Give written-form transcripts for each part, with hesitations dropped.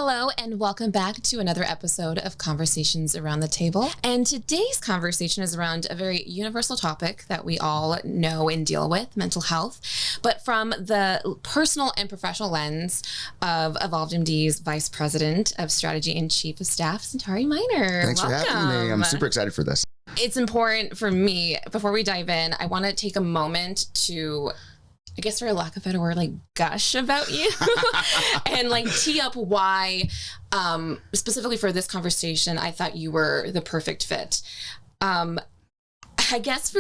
Hello and welcome back to another episode of Conversations Around the Table. And today's conversation is around a very universal topic that we all know and deal with, mental health, but from the personal and professional lens of evolvedMD's Vice President of Strategy and Chief of Staff, Sentari Minor. Thanks for having me. I'm super excited for this. It's important for me, before we dive in, I want to take a moment to, I guess for a lack of a better word, like gush about you and like tee up why, specifically for this conversation, I thought you were the perfect fit. I guess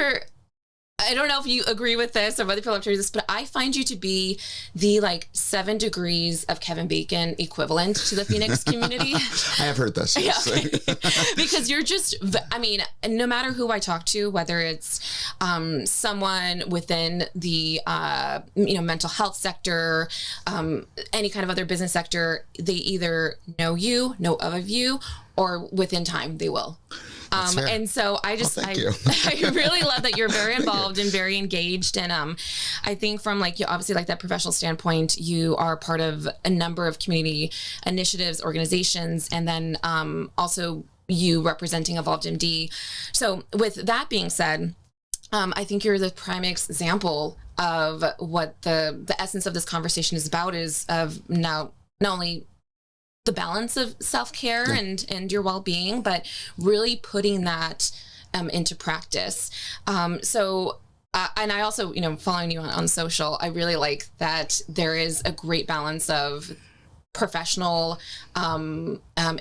I don't know if you agree with this or other people have heard this, but I find you to be the 7 degrees of Kevin Bacon equivalent to the Phoenix community. I have heard this. Yeah. Because you're just, no matter who I talk to, whether it's someone within the, mental health sector, any kind of other business sector, they either know of you, or within time they will. And so I really love that you're very involved and very engaged. And I think from you obviously that professional standpoint, you are part of a number of community initiatives, organizations, and then also you representing evolvedMD. So with that being said, I think you're the prime example of what the essence of this conversation is about, is of not only the balance of self-care and your well-being, but really putting that into practice. And I also, following you on social, I really like that there is a great balance of professional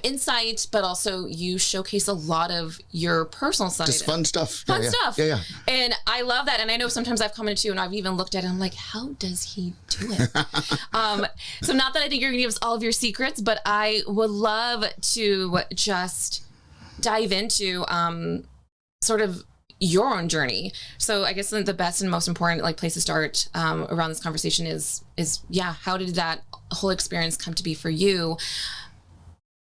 insight, but also you showcase a lot of your personal side. Just fun stuff. Stuff. Yeah. And I love that. And I know sometimes I've commented too, and I've even looked at it, and I'm like, how does he do it? So not that I think you're going to give us all of your secrets, but I would love to just dive into sort of your own journey. So I guess the best and most important place to start around this conversation is how did that whole experience come to be for you?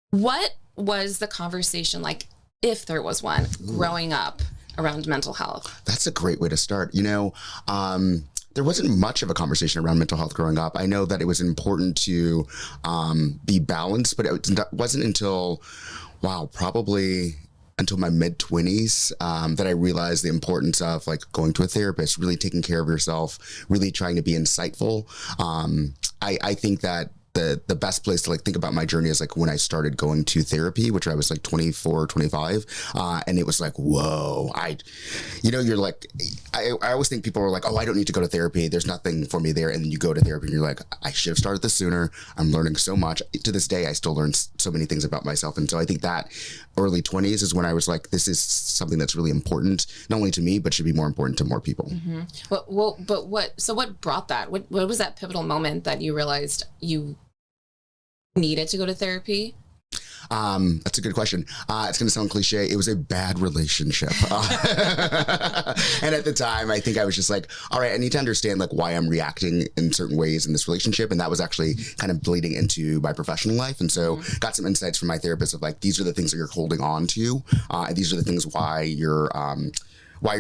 What was the conversation like, if there was one, growing up around mental health? That's a great way to start. There wasn't much of a conversation around mental health growing up. I know that it was important to be balanced, but it wasn't until, probably until my mid-20s that I realized the importance of going to a therapist, really taking care of yourself, really trying to be insightful. I think that the best place to think about my journey is when I started going to therapy, which I was 24, 25. And it was whoa, you're I always think people are oh, I don't need to go to therapy. There's nothing for me there. And then you go to therapy and you're I should have started this sooner. I'm learning so much. To this day, I still learn so many things about myself. And so I think that early 20s is when I was this is something that's really important, not only to me, but should be more important to more people. Mm-hmm. But what brought that? What was that pivotal moment that you realized you needed to go to therapy? That's a good question. It's going to sound cliche. It was a bad relationship. And at the time, I think I was just all right, I need to understand why I'm reacting in certain ways in this relationship. And that was actually kind of bleeding into my professional life. And so got some insights from my therapist of these are the things that you're holding on to. And these are the things why you're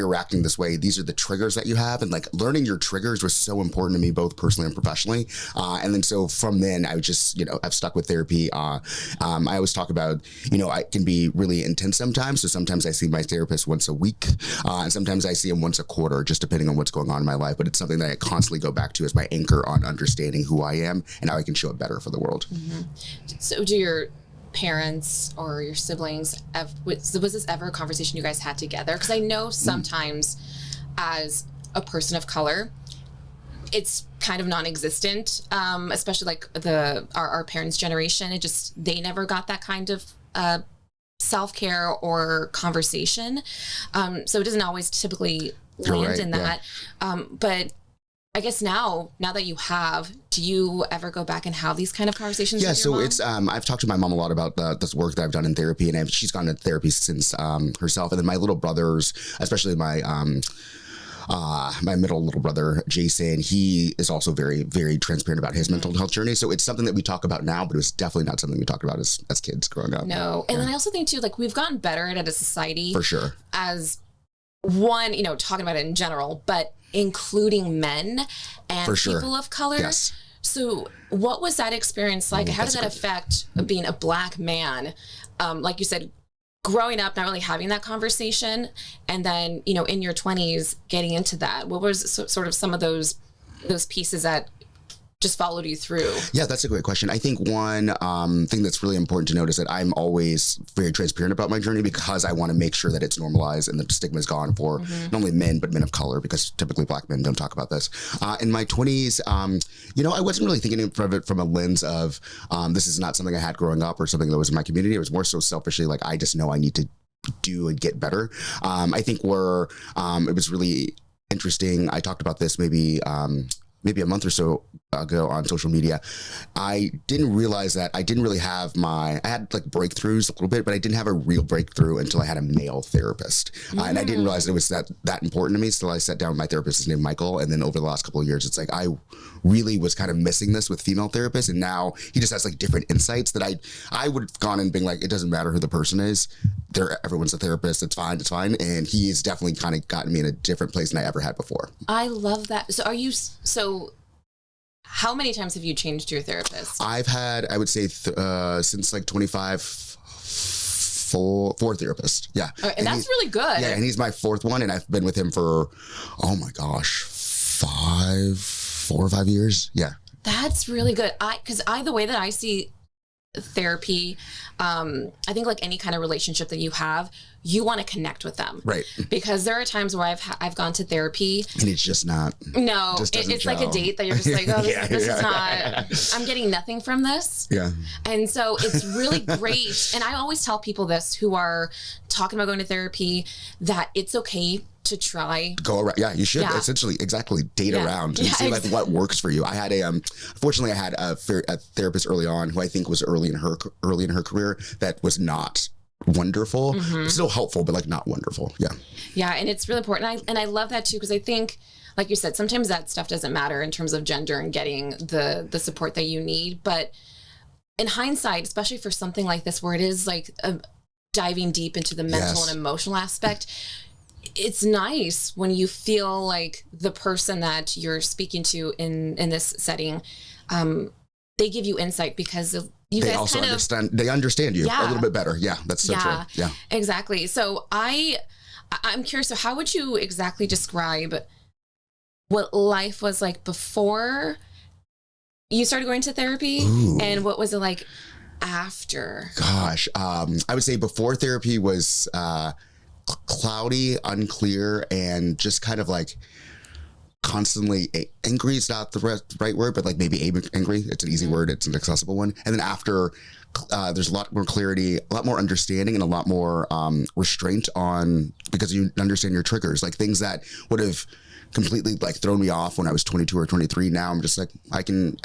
reacting this way. These are the triggers that you have. And learning your triggers was so important to me, both personally and professionally. And then so from then I just, I've stuck with therapy. I always talk about, I can be really intense sometimes. So sometimes I see my therapist once a week. And sometimes I see him once a quarter, just depending on what's going on in my life. But it's something that I constantly go back to as my anchor on understanding who I am and how I can show up better for the world. Mm-hmm. So do your parents or your siblings, was this ever a conversation you guys had together? Because I know sometimes as a person of color, it's kind of non-existent, especially our parents' generation. They never got that kind of self-care or conversation. So it doesn't always typically land in that. Yeah. But I guess now that you have, do you ever go back and have these kind of conversations with your mom? It's, I've talked to my mom a lot about this work that I've done in therapy, and she's gone to therapy since herself. And then my little brothers, especially my middle little brother, Jason, he is also very, very transparent about his mental health journey. So it's something that we talk about now, but it was definitely not something we talked about as kids growing up. No. And then I also think too, we've gotten better at it as a society. For sure. As one, talking about it in general, but including men and people of color. Yes. So what was that experience like? How did that That's affect being a Black man? Like you said, growing up, not really having that conversation, and then, you know, in your 20s, getting into that. What was sort of some of those pieces that just followed you through? Yeah, that's a great question. I think one thing that's really important to note is that I'm always very transparent about my journey because I want to make sure that it's normalized and the stigma is gone for not only men, but men of color, because typically Black men don't talk about this. In my 20s, you know, I wasn't really thinking of it from a lens of this is not something I had growing up or something that was in my community. It was more so selfishly like, I just know I need to do and get better. I think where it was really interesting, I talked about this maybe a month or so ago on social media. I didn't realize that I didn't really have I had like breakthroughs a little bit, but I didn't have a real breakthrough until I had a male therapist. And I didn't realize it was that important to me. So I sat down with my therapist, his name Michael. And then over the last couple of years, it's like, I really was kind of missing this with female therapists. And now he just has like different insights that I would have gone and been like, it doesn't matter who the person is. Everyone's a therapist. It's fine. And he has definitely kind of gotten me in a different place than I ever had before. I love that. So how many times have you changed your therapist? I've had, I would say, since like 25, four therapists. Yeah. And that's really good. Yeah. And he's my fourth one. And I've been with him for, oh my gosh, 4 or 5 years. Yeah. That's really good. Because the way that I see therapy, I think like any kind of relationship that you have, you want to connect with them, right? Because there are times where I've gone to therapy and it's just not. No, it's like a date that you're just like, oh, this is not. I'm getting nothing from this. Yeah. And so it's really great. And I always tell people this who are talking about going to therapy that it's okay to try. Go around. Yeah, you should essentially exactly date around and see like what works for you. I had fortunately I had a therapist early on who I think was early in her career that was not wonderful. Still helpful, but like not wonderful. Yeah. Yeah. And it's really important. And I love that too, because I think, like you said, sometimes that stuff doesn't matter in terms of gender and getting the support that you need. But in hindsight, especially for something like this, where it is like diving deep into the mental and emotional aspect, it's nice when you feel like the person that you're speaking to in this setting, they give you insight because of you they guys also kind understand. They understand you a little bit better. Yeah, that's so true. Yeah, exactly. So I'm curious. So how would you exactly describe what life was like before you started going to therapy, and what was it like after? Gosh, I would say before therapy was cloudy, unclear, and just kind of like constantly angry is not the right word, but like maybe angry. It's an easy word. It's an accessible one. And then after, there's a lot more clarity, a lot more understanding, and a lot more restraint on, because you understand your triggers, like things that would have completely like thrown me off when I was 22 or 23. Now I'm just like, I can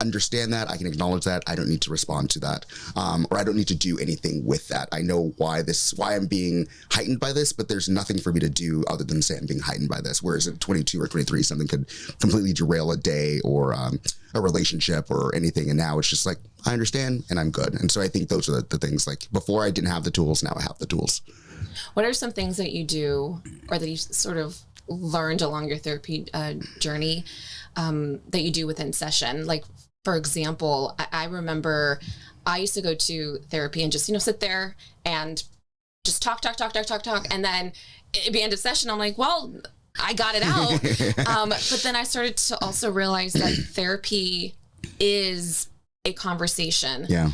understand that. I can acknowledge that. I don't need to respond to that. Or I don't need to do anything with that. I know why I'm being heightened by this, but there's nothing for me to do other than say I'm being heightened by this. Whereas at 22 or 23, something could completely derail a day or a relationship or anything. And now it's just like, I understand and I'm good. And so I think those are the things, like before I didn't have the tools, now I have the tools. What are some things that you do or that you sort of learned along your therapy journey that you do within session? Like, for example, I remember I used to go to therapy and just, sit there and just talk. And then it'd be end of session. I'm like, well, I got it out. But then I started to also realize that therapy is a conversation. Yeah.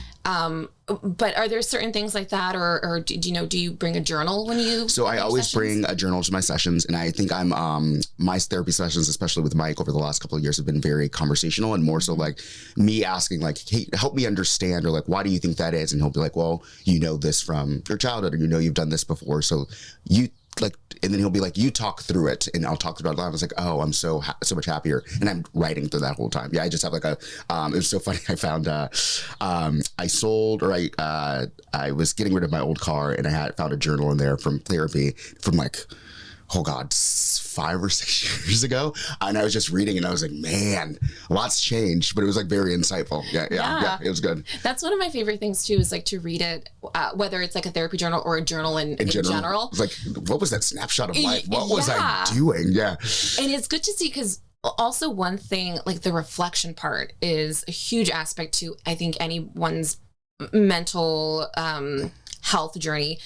But are there certain things like that, or do you bring a journal when you? So I always bring a journal to my sessions, and I think my therapy sessions, especially with Mike over the last couple of years, have been very conversational and more so like me asking like, hey, help me understand, or like, why do you think that is? And he'll be like, well, you know this from your childhood, or you've done this before, so you like, and then he'll be like, you talk through it, and I'll talk through it. I was like, oh, I'm so much happier, and I'm writing through that whole time. Yeah, I just have like it was so funny. I found I was getting rid of my old car, and I found a journal in there from therapy from like, oh God, 5 or 6 years ago. And I was just reading, and I was like, man, a lot's changed, but it was like very insightful. Yeah, it was good. That's one of my favorite things too, is like to read it, whether it's like a therapy journal or a journal in general. It's like, what was that snapshot of life? What was I doing? Yeah. And it's good to see, because also one thing, like the reflection part is a huge aspect to, I think, anyone's mental health journey,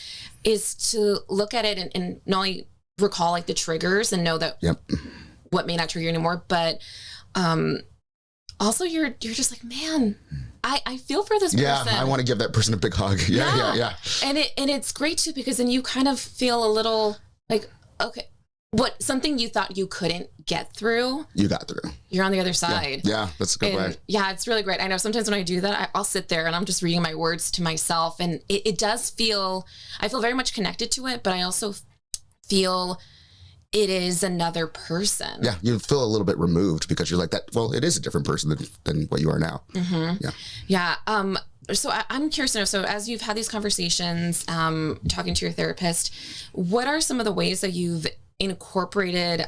is to look at it and not only recall like the triggers and know that what may not trigger you anymore, but also you're just like, man, I feel for this person. Yeah, I want to give that person a big hug. Yeah. And it's great too, because then you kind of feel a little like, okay, something you thought you couldn't get through, you got through. You're on the other side. Yeah, that's a good way. Yeah, it's really great. I know sometimes when I do that, I'll sit there and I'm just reading my words to myself, and it does feel, I feel very much connected to it, but I also feel it is another person. Yeah, you feel a little bit removed because you're like that. Well, it is a different person than what you are now. Mm-hmm. Yeah. So I'm curious to know, so as you've had these conversations, talking to your therapist, what are some of the ways that you've incorporated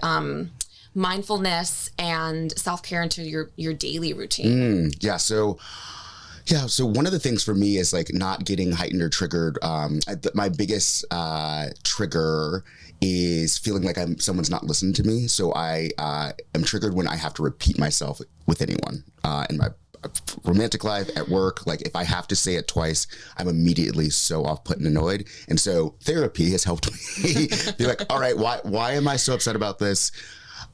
mindfulness and self-care into your daily routine? So one of the things for me is like not getting heightened or triggered. My biggest trigger is feeling like someone's not listening to me. So I am triggered when I have to repeat myself with anyone in my romantic life, at work. Like if I have to say it twice, I'm immediately so off-put and annoyed. And so therapy has helped me be like, all right, why am I so upset about this?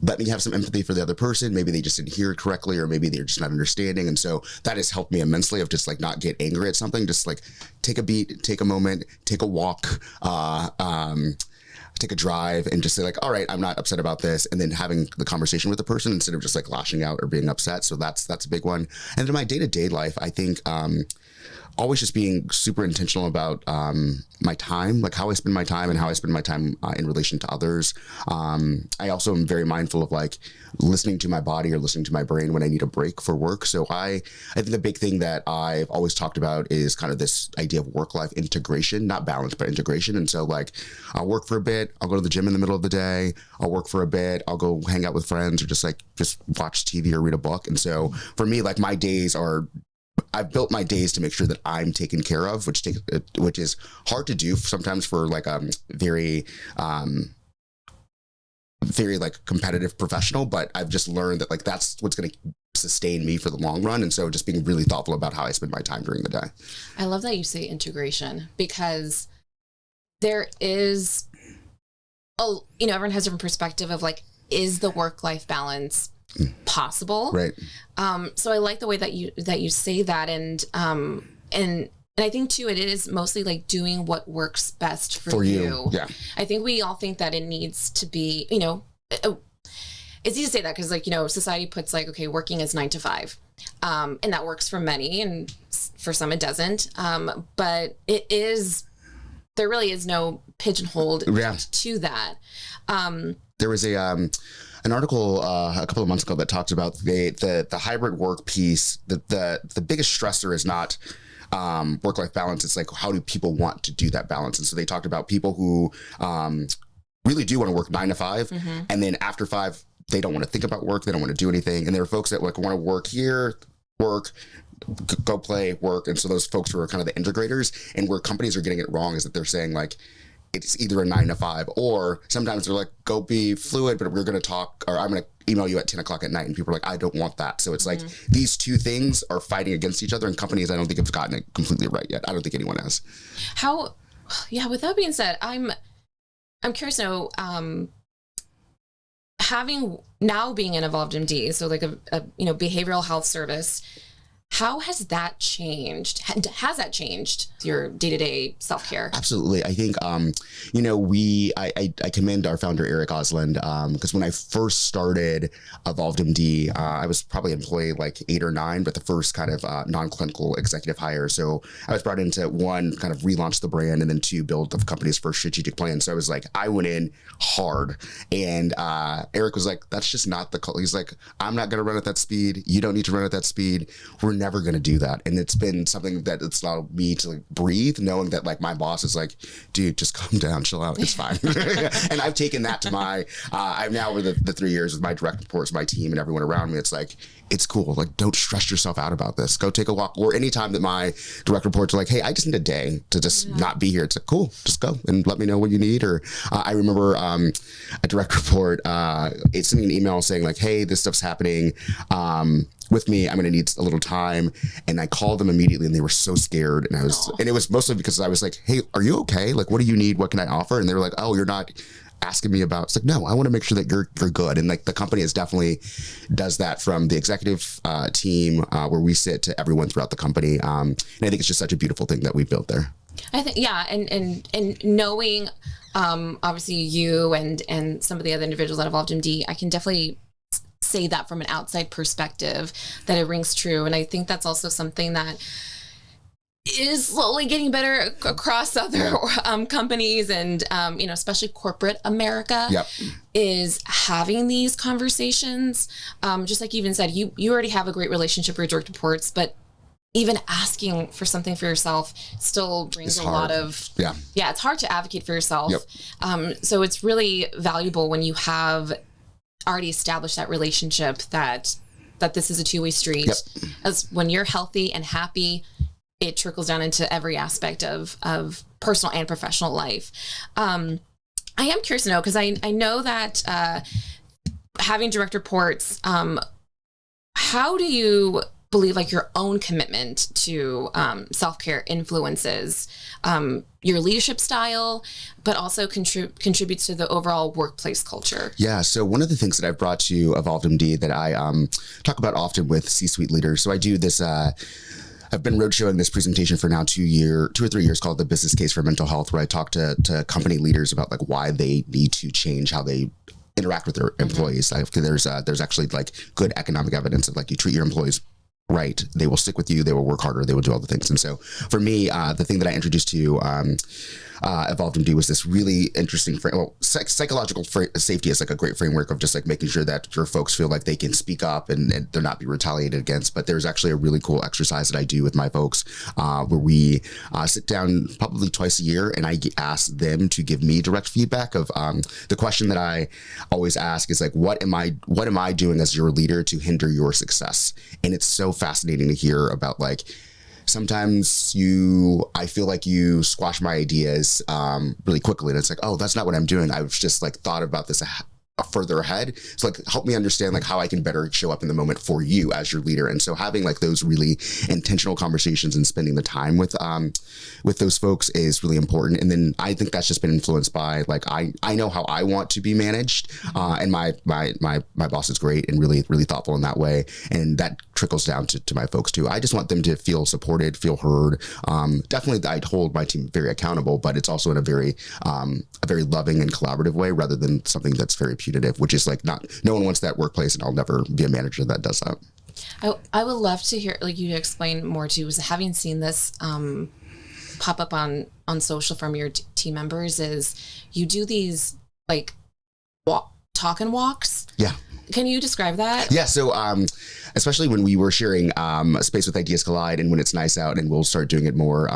Let me have some empathy for the other person. Maybe they just didn't hear it correctly, or maybe they're just not understanding. And so that has helped me immensely, of just like not get angry at something, just like take a beat, take a moment, take a walk, take a drive, and just say like, all right, I'm not upset about this. And then having the conversation with the person instead of just like lashing out or being upset. So that's a big one. And in my day-to-day life, I think, always just being super intentional about my time, like how I spend my time and how I spend my time in relation to others. I also am very mindful of like listening to my body or listening to my brain when I need a break for work. So I think the big thing that I've always talked about is kind of this idea of work-life integration, not balance, but integration. And so like I'll work for a bit, I'll go to the gym in the middle of the day, I'll work for a bit, I'll go hang out with friends, or just watch TV or read a book. And so for me, like I've built my days to make sure that I'm taken care of, which is hard to do sometimes for like very like competitive professional. But I've just learned that like that's what's going to sustain me for the long run. And so just being really thoughtful about how I spend my time during the day. I love that you say integration, because there is, everyone has a different perspective of like, is the work-life balance possible? Right. So I like the way that you say that, and I think too, it is mostly like doing what works best for you. Yeah. I think we all think that it needs to be, it's easy to say that because like, society puts like, okay, working is 9 to 5. And that works for many, and for some it doesn't. But there really is no pigeonholed to that. There was an article a couple of months ago that talked about the hybrid work piece. The biggest stressor is not work-life balance. It's like, how do people want to do that balance? And so they talked about people who really do want to work 9 to 5, and then after 5, they don't want to think about work. They don't want to do anything. And there are folks that like want to work here, go play, work. And so those folks who are kind of the integrators, and where companies are getting it wrong is that they're saying like, it's either a 9 to 5, or sometimes they're like, go be fluid, but we're going to talk, or I'm going to email you at 10 o'clock at night. And people are like, I don't want that. So it's like these two things are fighting against each other, and companies, I don't think have gotten it completely right yet. I don't think anyone has. With that being said, I'm curious to know, being an evolvedMD, so like a behavioral health service, how has that changed? Has that changed your day-to-day self-care? Absolutely. I think, I commend our founder, Eric Osland, because when I first started evolvedMD, I was probably employee like 8 or 9, but the first kind of non-clinical executive hire. So I was brought in to, 1, kind of relaunch the brand, and then 2, build the company's first strategic plan. So I was like, I went in hard, and Eric was like, that's just not the call. He's like, I'm not going to run at that speed. You don't need to run at that speed. We're never going to do that. And it's been something that it's allowed me to like breathe, knowing that like my boss is like, dude, just calm down, chill out, it's fine. And I've taken that to I've now over the 3 years with my direct reports, my team, and everyone around me, it's like, it's cool. Like, don't stress yourself out about this. Go take a walk. Or anytime that my direct reports are like, hey, I just need a day to just not be here. It's like, cool, just go and let me know what you need. Or I remember a direct report, it sent me an email saying like, hey, this stuff's happening with me. I'm going to need a little time. And I called them immediately and they were so scared. And and it was mostly because I was like, hey, are you okay? Like, what do you need? What can I offer? And they were like, oh, you're not asking me about. It's like, no, I want to make sure that you're good. And like the company is definitely does that from the executive team where we sit to everyone throughout the company. And I think it's just such a beautiful thing that we built there. I think, yeah. And knowing, obviously you and some of the other individuals at evolvedMD, I can definitely say that from an outside perspective that it rings true. And I think that's also something that is slowly getting better across other companies and, especially corporate America is having these conversations. Just like you even said, you already have a great relationship with your direct reports, but even asking for something for yourself still brings a lot of, it's hard to advocate for yourself. So it's really valuable when you have already established that relationship that this is a two-way street. As when you're healthy and happy, it trickles down into every aspect of personal and professional life. I am curious to know, because I know that having direct reports, how do you believe like your own commitment to self-care influences your leadership style, but also contributes to the overall workplace culture? Yeah. So one of the things that I've brought to evolvedMD that I talk about often with C-suite leaders. So I do this, I've been roadshowing this presentation for now 2 or 3 years called The Business Case for Mental Health, where I talk to company leaders about like why they need to change how they interact with their employees. Like, there's actually like good economic evidence of like you treat your employees right, they will stick with you, they will work harder, they will do all the things. And so for me, the thing that I introduced to evolvedMD was this really interesting psychological safety is like a great framework of just like making sure that your folks feel like they can speak up and they're not be retaliated against. But there's actually a really cool exercise that I do with my folks where we sit down probably twice a year and I ask them to give me direct feedback of the question that I always ask is like, what am I doing as your leader to hinder your success? And it's so fascinating to hear about like, sometimes I feel like you squash my ideas really quickly. And it's like, oh, that's not what I'm doing. I've just like thought about this further ahead. So like, help me understand like how I can better show up in the moment for you as your leader. And so having like those really intentional conversations and spending the time with those folks is really important. And then I think that's just been influenced by like, I know how I want to be managed. And my boss is great and really, really thoughtful in that way. And that trickles down to my folks too. I just want them to feel supported, feel heard. Definitely I hold my team very accountable, but it's also in a very loving and collaborative way rather than something that's very punitive, which is like no one wants that workplace, and I'll never be a manager that does that. I would love to hear like you to explain more too, is having seen this pop up on social from your team members is you do these like talk and walks. Yeah. Can you describe that? Yeah. So, especially when we were sharing a space with Ideas Collide and when it's nice out and we'll start doing it more,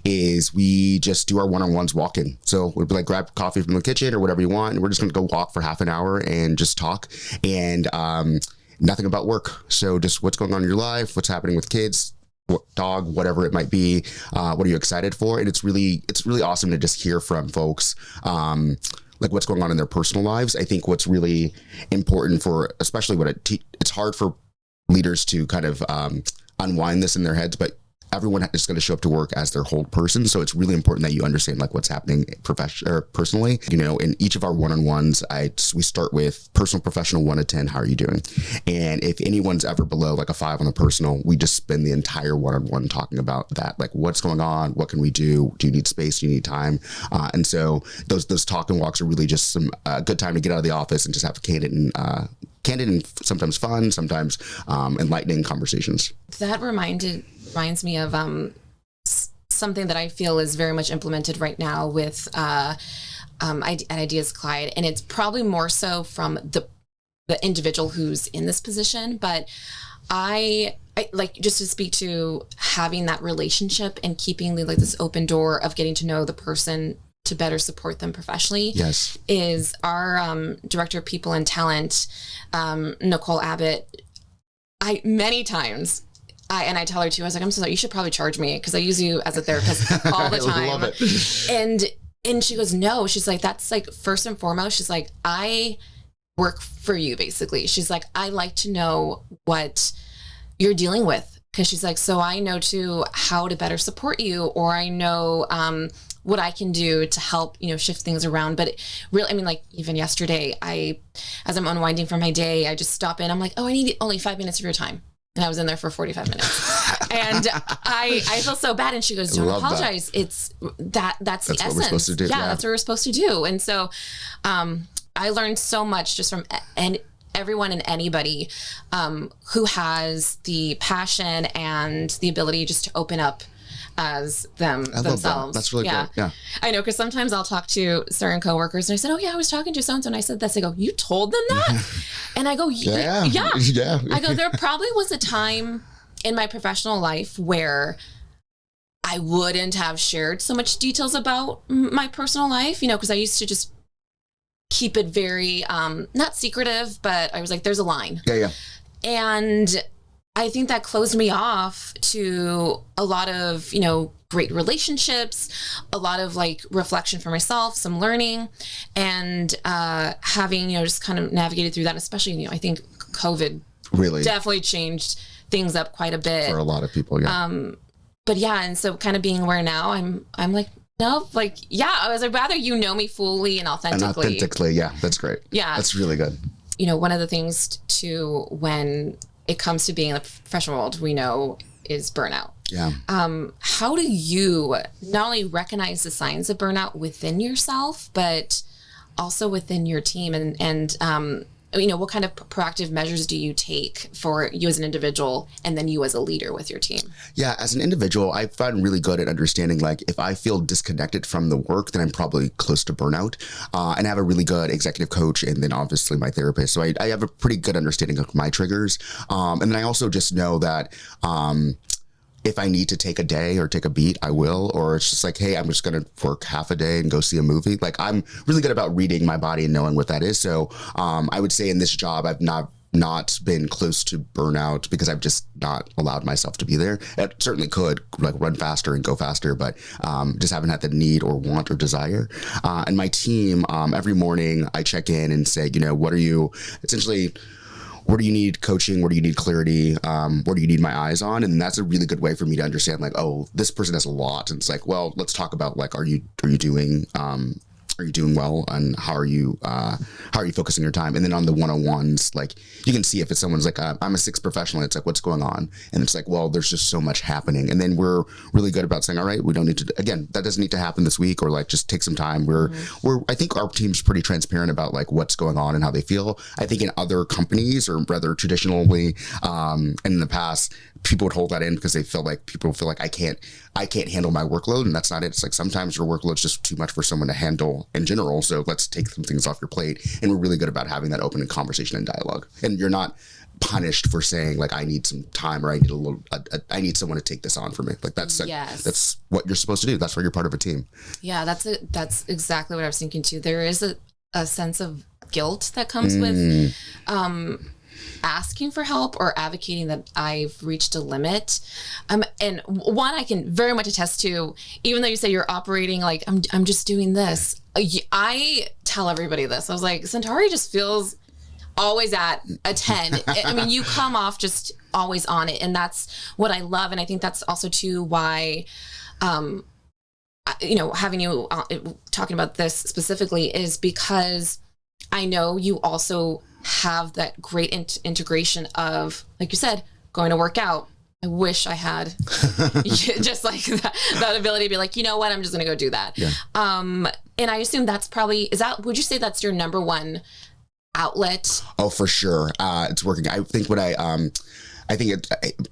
is we just do our one-on-ones walking. So we'll be like, grab coffee from the kitchen or whatever you want. And we're just going to go walk for half an hour and just talk and nothing about work. So just what's going on in your life, what's happening with kids, dog, whatever it might be. What are you excited for? And it's really awesome to just hear from folks, like what's going on in their personal lives. I think what's really important for, especially it's hard for leaders to kind of unwind this in their heads, but everyone is going to show up to work as their whole person. So it's really important that you understand like what's happening personally. You know, in each of our one-on-ones, we start with personal, professional, 1 to 10. How are you doing? And if anyone's ever below like a 5 on the personal, we just spend the entire one-on-one talking about that. Like, what's going on? What can we do? Do you need space? Do you need time? And so those talk and walks are really just some good time to get out of the office and just have candid and sometimes fun, sometimes enlightening conversations. That reminds me of something that I feel is very much implemented right now with at Ideas Collide, and it's probably more so from the individual who's in this position. But I like, just to speak to having that relationship and keeping like this open door of getting to know the person to better support them professionally. Yes, is our director of people and talent, Nicole Abbott. many times, I tell her too, I was like, I'm so sorry, you should probably charge me because I use you as a therapist all the time. I love it. And she goes, no, she's like, that's like first and foremost. She's like, I work for you basically. She's like, I like to know what you're dealing with. Cause she's like, so I know too how to better support you, or I know, what I can do to help, shift things around. But really, I mean, like even yesterday, as I'm unwinding from my day, I just stop in. I'm like, oh, I need only 5 minutes of your time. And I was in there for 45 minutes. And I feel so bad. And she goes, don't apologize. It's that's the essence. What we're supposed to do. Yeah, that's what we're supposed to do. And so I learned so much just from everyone and anybody who has the passion and the ability just to open up as themselves. That. That's really good. Yeah. I know, because sometimes I'll talk to certain coworkers and I said, oh yeah, I was talking to so-and-so and I said this. They go, you told them that? And I go, yeah. I go, there probably was a time in my professional life where I wouldn't have shared so much details about my personal life, because I used to just keep it very, not secretive, but I was like, there's a line. Yeah. And I think that closed me off to a lot of, great relationships, a lot of like reflection for myself, some learning, and having, just kind of navigated through that, especially, I think COVID really definitely changed things up quite a bit. For a lot of people, yeah. But yeah, and so kind of being where now I'm like, no, like, yeah, I was like, rather you know me fully and authentically. Yeah, that's great. Yeah. That's really good. One of the things too, when it comes to being in the professional world, we know is burnout. Yeah. How do you not only recognize the signs of burnout within yourself, but also within your team? And what kind of proactive measures do you take for you as an individual and then you as a leader with your team? Yeah, as an individual, I've gotten really good at understanding, like, if I feel disconnected from the work, then I'm probably close to burnout. And I have a really good executive coach and then obviously my therapist. So I have a pretty good understanding of my triggers. And then I also just know that if I need to take a day or take a beat, I will. Or it's just like, hey, I'm just going to work half a day and go see a movie. Like, I'm really good about reading my body and knowing what that is. So I would say in this job, I've not been close to burnout because I've just not allowed myself to be there. It certainly could like run faster and go faster, but just haven't had the need or want or desire. And my team, every morning I check in and say, where do you need coaching? Where do you need clarity? Where do you need my eyes on? And that's a really good way for me to understand, like, oh, this person has a lot. And it's like, well, let's talk about, like, are you doing well, and how are you focusing your time? And then on the one-on-ones, like, you can see if it's someone's like, I'm a sixth professional. It's like, what's going on? And it's like, well, there's just so much happening. And then we're really good about saying, all right, we don't need to, again, that doesn't need to happen this week, or like, just take some time. I think our team's pretty transparent about like what's going on and how they feel. I think in other companies, or rather traditionally, and in the past, people would hold that in because people feel like I can't handle my workload, and that's not it. It's like, sometimes your workload's just too much for someone to handle in general. So let's take some things off your plate. And we're really good about having that open conversation and dialogue. And you're not punished for saying, like, I need some time, or I need someone to take this on for me. Like, that's that's what you're supposed to do. That's why you're part of a team. Yeah, that's exactly what I was thinking too. There is a sense of guilt that comes with asking for help or advocating that I've reached a limit. And one I can very much attest to, even though you say you're operating like I'm just doing this. I tell everybody this. I was like, Sentari just feels always at a 10. I mean, you come off just always on it. And that's what I love. And I think that's also too why, having you talking about this specifically is because I know you also have that great integration of, like you said, going to work out. I wish I had just like that ability to be like, you know what, I'm just going to go do that. Yeah. And I assume that's probably, would you say that's your number one outlet? Oh, for sure. It's working. I think I'm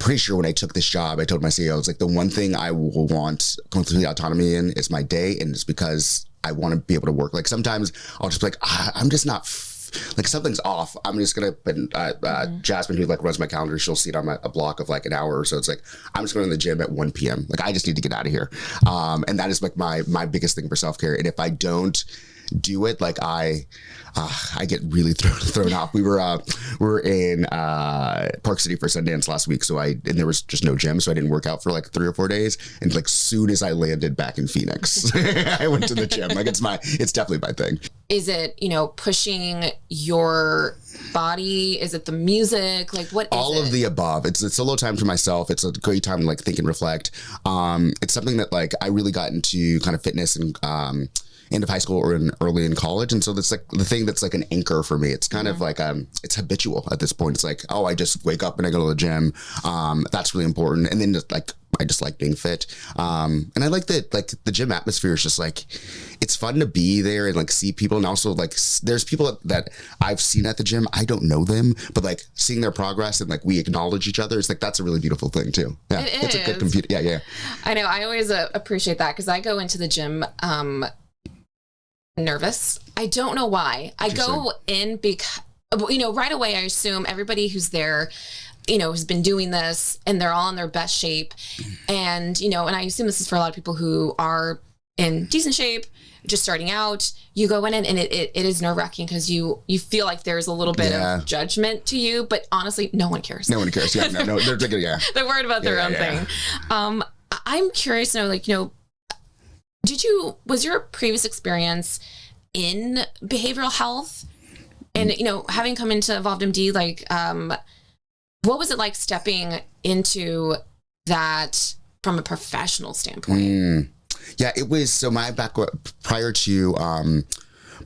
pretty sure when I took this job, I told my CEO, it's like, the one thing I will want complete autonomy in is my day. And it's because I want to be able to work. Like, sometimes I'll just be like, I'm just not like something's off, I'm just gonna put Jasmine, who like runs my calendar, she'll see it on a block of like an hour or so. It's like, I'm just going to the gym at 1 p.m. Like, I just need to get out of here. And that is like my biggest thing for self-care. And if I don't do it, like I get really thrown off. We were in Park City for Sundance last week, and there was just no gym, so I didn't work out for like 3 or 4 days. And like soon as I landed back in Phoenix, I went to the gym. Like it's definitely my thing. Is it, pushing your body? Is it the music? Like, what is all of the above? It's a little time for myself. It's a great time to like think and reflect. It's something that like I really got into kind of fitness and end of high school or early in college. And so that's like the thing that's like an anchor for me. It's kind of like, it's habitual at this point. It's like, oh, I just wake up and I go to the gym. That's really important. And then just like, I just like being fit. And I like that, like the gym atmosphere is just like, it's fun to be there and like see people. And also like, there's people that I've seen at the gym. I don't know them, but like seeing their progress and like we acknowledge each other. It's like, that's a really beautiful thing too. Yeah. It's a good computer. Yeah. I know. I always appreciate that because I go into the gym, nervous. I don't know why. I go in because, right away I assume everybody who's there, has been doing this and they're all in their best shape. And, and I assume this is for a lot of people who are in decent shape, just starting out. You go in and it is nerve-wracking because you feel like there's a little bit of judgment to you, but honestly, no one cares. No one cares. Yeah, no, they're thinking, They're worried about their own thing. I'm curious to know, was your previous experience in behavioral health and, having come into evolvedMD, like, what was it like stepping into that from a professional standpoint? Yeah, it was, so my background prior to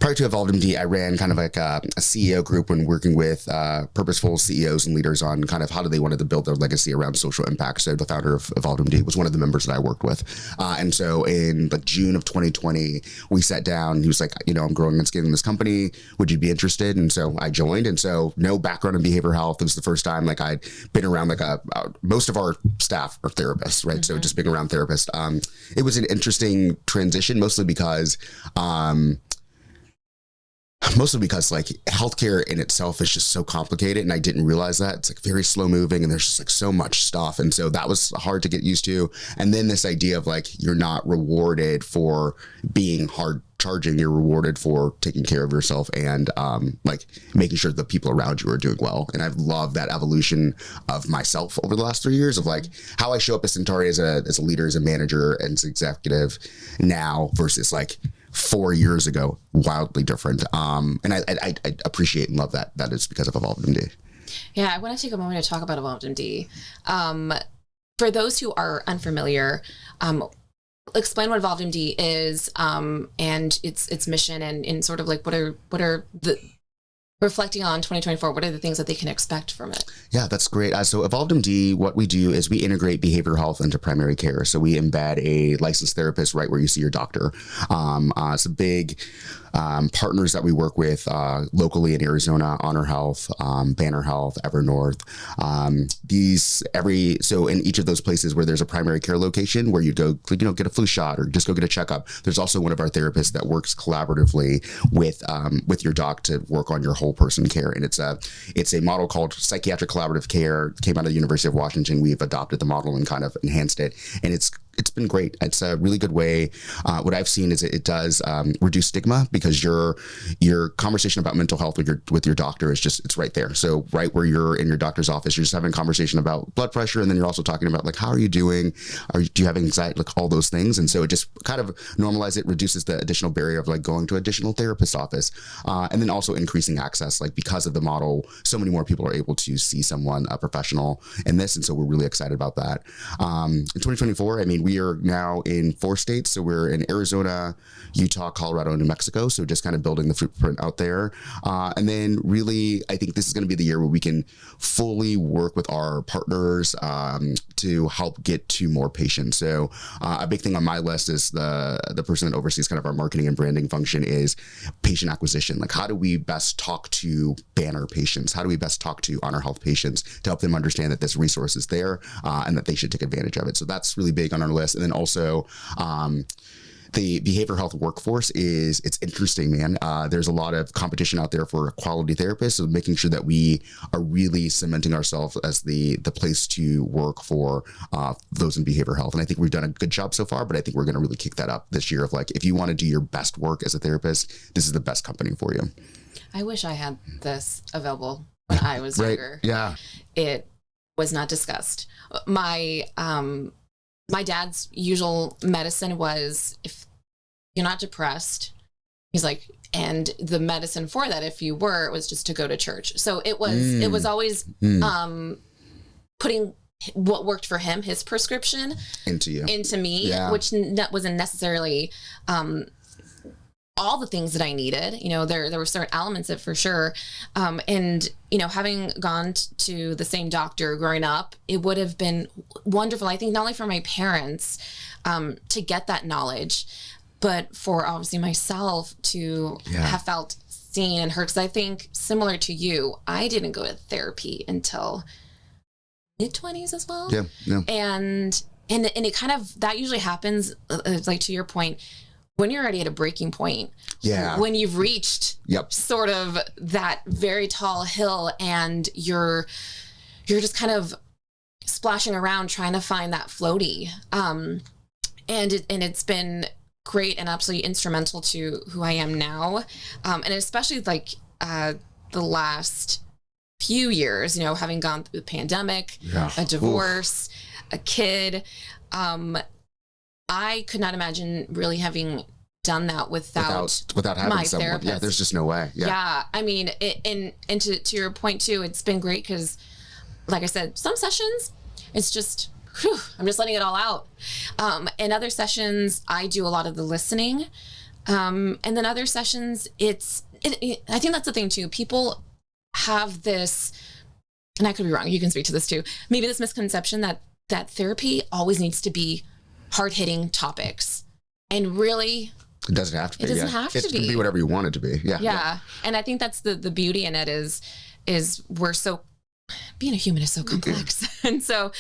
evolvedMD, I ran kind of like a CEO group when working with purposeful CEOs and leaders on kind of how do they wanted to build their legacy around social impact. So the founder of evolvedMD was one of the members that I worked with. And so in like June of 2020, we sat down. He was like, I'm growing and scaling this company. Would you be interested? And so I joined. And so no background in behavioral health. It was the first time like I'd been around like most of our staff are therapists, right? Mm-hmm. So just being around therapists. It was an interesting transition, mostly because like healthcare in itself is just so complicated. And I didn't realize that. It's like very slow moving and there's just like so much stuff. And so that was hard to get used to. And then this idea of like, you're not rewarded for being hard charging, you're rewarded for taking care of yourself and like making sure the people around you are doing well. And I've loved that evolution of myself over the last 3 years of like how I show up as Sentari as a leader, as a manager, and as executive now versus like 4 years ago, wildly different. And I appreciate and love that. That is because of evolvedMD. Yeah, I want to take a moment to talk about evolvedMD. For those who are unfamiliar, explain what evolvedMD is and its mission and sort of like what are the reflecting on 2024, what are the things that they can expect from it? Yeah, that's great. So evolvedMD, what we do is we integrate behavioral health into primary care. So we embed a licensed therapist right where you see your doctor. It's a big partners that we work with locally in Arizona, Honor Health, Banner Health, Evernorth. So in each of those places where there's a primary care location where you go, get a flu shot or just go get a checkup, there's also one of our therapists that works collaboratively with your doc to work on your whole person care. And it's a model called psychiatric collaborative care. It came out of the University of Washington. We've adopted the model and kind of enhanced it. And it's been great. It's a really good way. What I've seen is it does reduce stigma because your conversation about mental health with your doctor is it's right there. So right where you're in your doctor's office, you're just having a conversation about blood pressure, and then you're also talking about like how are you doing? Do you have anxiety? Like all those things. And so it just kind of normalizes it, reduces the additional barrier of like going to additional therapist office, and then also increasing access. Like because of the model, so many more people are able to see someone, a professional in this, and so we're really excited about that. In 2024, I mean, we are now in 4 states. So we're in Arizona, Utah, Colorado, and New Mexico. So just kind of building the footprint out there. And then really, I think this is going to be the year where we can fully work with our partners to help get to more patients. So a big thing on my list is the person that oversees kind of our marketing and branding function is patient acquisition. Like how do we best talk to Banner patients? How do we best talk to Honor Health patients to help them understand that this resource is there and that they should take advantage of it? So that's really big on our list. And then also the behavioral health workforce it's interesting, man. There's a lot of competition out there for quality therapists, so making sure that we are really cementing ourselves as the place to work for those in behavioral health. And I think we've done a good job so far, but I think we're going to really kick that up this year of like, if you want to do your best work as a therapist, this is the best company for you. I wish I had this available when I was younger. Yeah. It was not discussed. My dad's usual medicine was, if you're not depressed, he's like, and the medicine for that, if you were, it was just to go to church. So it was always putting what worked for him, his prescription, into me, which wasn't necessarily all the things that I needed. You know, there were certain elements of it for sure. And, you know, having gone to the same doctor growing up, it would have been wonderful, I think, not only for my parents to get that knowledge, but for obviously myself to have felt seen and heard. Because I think, similar to you, I didn't go to therapy until mid-20s as well. Yeah. And it kind of, that usually happens, like to your point, when you're already at a breaking point, when you've reached sort of that very tall hill and you're just kind of splashing around trying to find that floaty. And it's been great and absolutely instrumental to who I am now. And especially like the last few years, you know, having gone through the pandemic, a divorce, a kid, I could not imagine really having done that without having my someone. Therapist. Yeah, there's just no way. Yeah. I mean, and to your point too, it's been great because, like I said, some sessions, it's just, I'm just letting it all out. In other sessions, I do a lot of the listening. And then other sessions, I think that's the thing too. People have this, and I could be wrong, you can speak to this too, maybe this misconception that therapy always needs to be hard-hitting topics. And really, it doesn't have to be. It doesn't have to be. It can be whatever you want it to be. Yeah. And I think that's the beauty in it is we're so, being a human is so complex. And so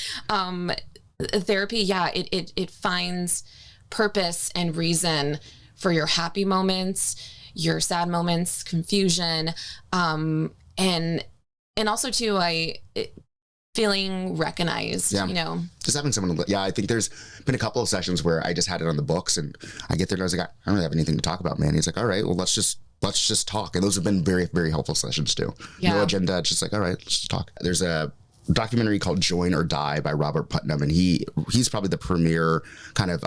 therapy, it finds purpose and reason for your happy moments, your sad moments, confusion, and also too, feeling recognized, you know. Just having someone, I think there's been a couple of sessions where I just had it on the books and I get there and I was like, I don't really have anything to talk about, man. He's like, all right, well, let's just talk. And those have been very, very helpful sessions too. No agenda, just like, all right, let's just talk. There's a documentary called Join or Die by Robert Putnam, and he's probably the premier kind of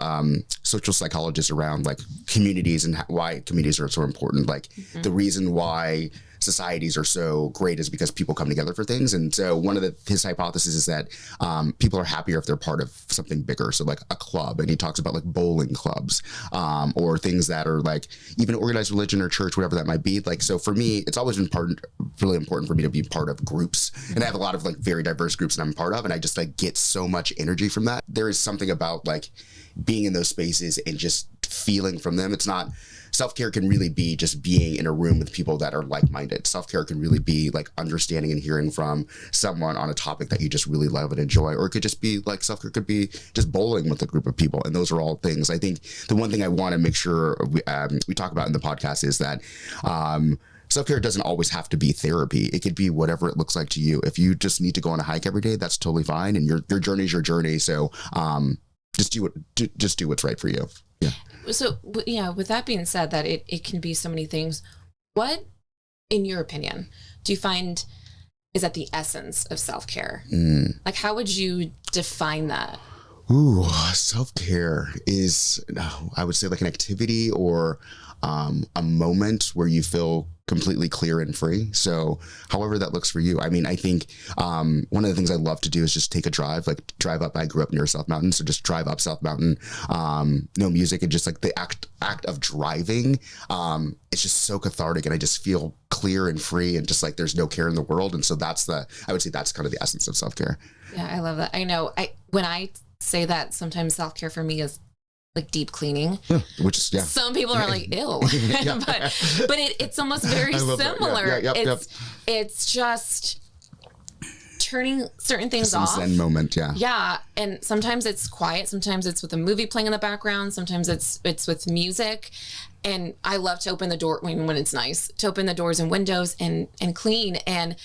social psychologist around like communities and why communities are so important. Like the reason why societies are so great is because people come together for things. And so one of his hypotheses is that people are happier if they're part of something bigger. So like a club, and he talks about like bowling clubs or things that are like even organized religion or church, whatever that might be. Like, so for me, it's always been really important for me to be part of groups. And I have a lot of like very diverse groups that I'm part of. And I just like get so much energy from that. There is something about like being in those spaces and just feeling from them. It's not, self-care can really be just being in a room with people that are like-minded. Self-care can really be like understanding and hearing from someone on a topic that you just really love and enjoy. Or it could just be like self-care could be just bowling with a group of people. And those are all things. I think the one thing I want to make sure we talk about in the podcast is that self-care doesn't always have to be therapy. It could be whatever it looks like to you. If you just need to go on a hike every day, that's totally fine. And your journey is your journey. So just do what's right for you. Yeah. So, with that being said, that it can be so many things, what, in your opinion, do you find is at the essence of self-care? Like, how would you define that? Ooh, self-care is, I would say, like an activity or a moment where you feel completely clear and free. So however that looks for you. I mean, I think one of the things I love to do is just take a drive up. I grew up near South Mountain, so just drive up South Mountain, no music, and just like the act of driving. It's just so cathartic, and I just feel clear and free, and just like there's no care in the world. And so I would say that's kind of the essence of self-care. Yeah, I love that. I know when I say that, sometimes self-care for me is like deep cleaning, which is some people are like, ew. but it's almost very similar. It's just turning certain things Some off. Zen moment, yeah. Yeah, and sometimes it's quiet. Sometimes it's with a movie playing in the background. Sometimes it's with music, and I love to open the door when it's nice to open the doors and windows and clean. And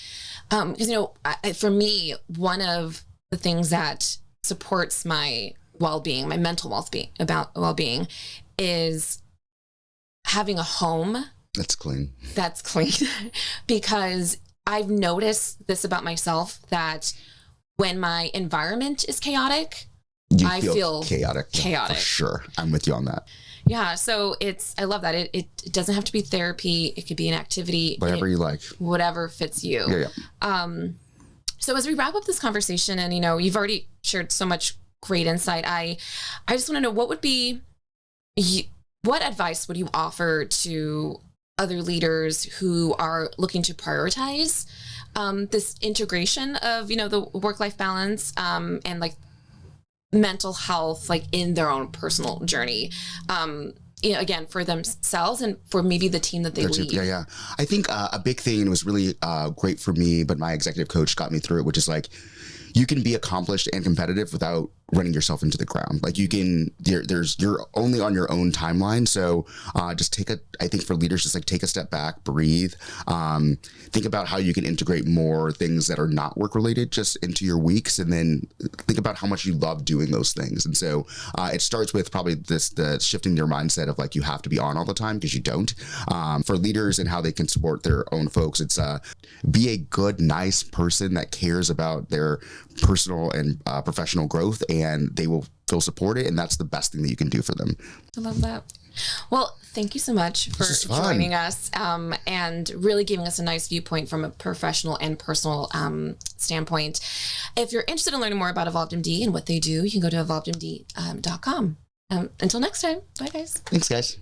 because for me, one of the things that supports my well-being, my mental well-being, is having a home that's clean. Because I've noticed this about myself, that when my environment is chaotic, I feel chaotic. For sure. I'm with you on that. Yeah. So I love that. It doesn't have to be therapy. It could be an activity. Whatever you like. Whatever fits you. Yeah. So as we wrap up this conversation, and, you've already shared so much great insight, I just want to know, what advice would you offer to other leaders who are looking to prioritize this integration of, the work-life balance and like mental health, like in their own personal journey, again, for themselves and for maybe the team that they lead? Yeah. I think a big thing, and it was really great for me, but my executive coach got me through it, which is like, you can be accomplished and competitive without running yourself into the ground. Like you're only on your own timeline. So just I think for leaders, just like take a step back, breathe, think about how you can integrate more things that are not work related just into your weeks. And then think about how much you love doing those things. And so it starts with probably the shifting your mindset of like, you have to be on all the time, because you don't. For leaders and how they can support their own folks, it's be a good, nice person that cares about their personal and professional growth, and they will feel supported, and that's the best thing that you can do for them. I love that. Well, thank you so much for joining us and really giving us a nice viewpoint from a professional and personal standpoint. If you're interested in learning more about evolvedMD and what they do, you can go to evolvedMD.com. Until next time, bye guys. Thanks guys.